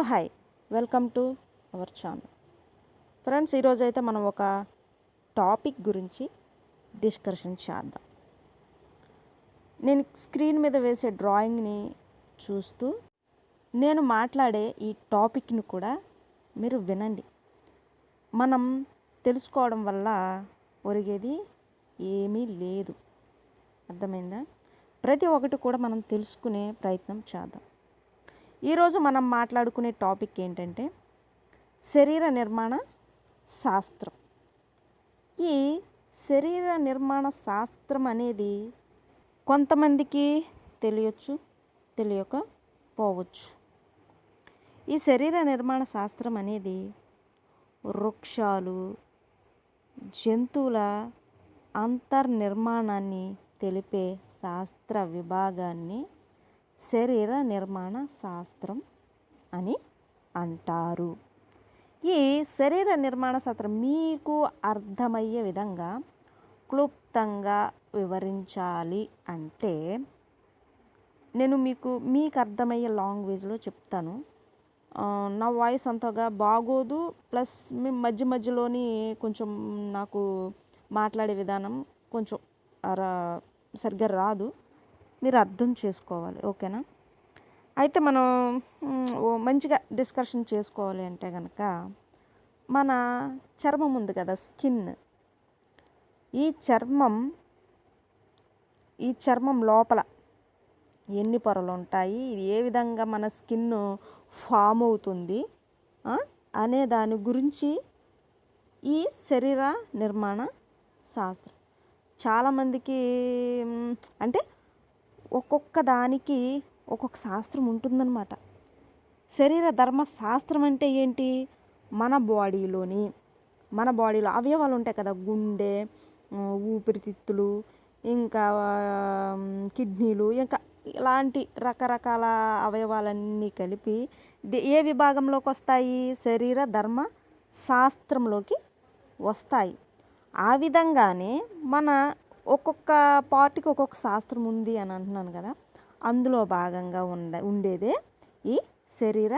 Hi, welcome to our channel. Friends, ఈరోజు అయితే మనం ఒక టాపిక్ గురించి డిస్కషన్ చేద్దాం. నేను స్క్రీన్ మీద వేసే డ్రాయింగ్ని చూస్తూ నేను మాట్లాడే ఈ టాపిక్ని కూడా మీరు వినండి. మనం తెలుసుకోవడం వల్ల ఒరిగేది ఏమీ లేదు. అర్థమైందా? ప్రతి ఒక్కటి కూడా మనం తెలుసుకునే ప్రయత్నం చేద్దాం. ఈరోజు మనం మాట్లాడుకునే టాపిక్ ఏంటంటే శరీర నిర్మాణ శాస్త్రం. ఈ శరీర నిర్మాణ శాస్త్రం అనేది కొంతమందికి తెలియచ్చు, తెలియకపోవచ్చు. ఈ శరీర నిర్మాణ శాస్త్రం అనేది వృక్షాలు, జంతువుల అంతర్నిర్మాణాన్ని తెలిపే శాస్త్ర విభాగాన్ని శరీర నిర్మాణ శాస్త్రం అని అంటారు. ఈ శరీర నిర్మాణ శాస్త్రం మీకు అర్థమయ్యే విధంగా క్లుప్తంగా వివరించాలి అంటే నేను మీకు అర్థమయ్యే లాంగ్వేజ్లో చెప్తాను. నా వాయిస్ అంతగా బాగోదు, ప్లస్ మధ్య మధ్యలోని కొంచెం నాకు మాట్లాడే విధానం కొంచెం సరిగ్గా రాదు, మీరు అర్థం చేసుకోవాలి. ఓకేనా? అయితే మనం మంచిగా డిస్కషన్ చేసుకోవాలి అంటే కనుక మన చర్మం ఉంది కదా, స్కిన్. ఈ చర్మం లోపల ఎన్ని పొరలు ఉంటాయి, ఇది ఏ విధంగా మన స్కిన్ ఫామ్ అవుతుంది అనే దాని గురించి ఈ శరీర నిర్మాణ శాస్త్రం చాలామందికి అంటే ఒక్కొక్క దానికి ఒక్కొక్క శాస్త్రం ఉంటుందన్నమాట. శరీర ధర్మ శాస్త్రం అంటే ఏంటి? మన బాడీలో అవయవాలు ఉంటాయి కదా, గుండె, ఊపిరితిత్తులు, ఇంకా కిడ్నీలు, ఇంకా ఇలాంటి రకరకాల అవయవాలన్నీ కలిపి ఏ విభాగంలోకి వస్తాయి? శరీర ధర్మ శాస్త్రంలోకి వస్తాయి. ఆ విధంగానే మన ఒక్కొక్క పార్ట్కి ఒక్కొక్క శాస్త్రం ఉంది అని అంటున్నాను కదా, అందులో భాగంగా ఉండేదే ఈ శరీర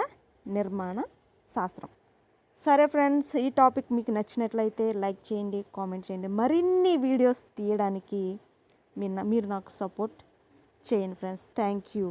నిర్మాణ శాస్త్రం. సరే ఫ్రెండ్స్, ఈ టాపిక్ మీకు నచ్చినట్లయితే లైక్ చేయండి, కామెంట్ చేయండి. మరిన్ని వీడియోస్ తీయడానికి మీరు నాకు సపోర్ట్ చేయండి ఫ్రెండ్స్. Thank you.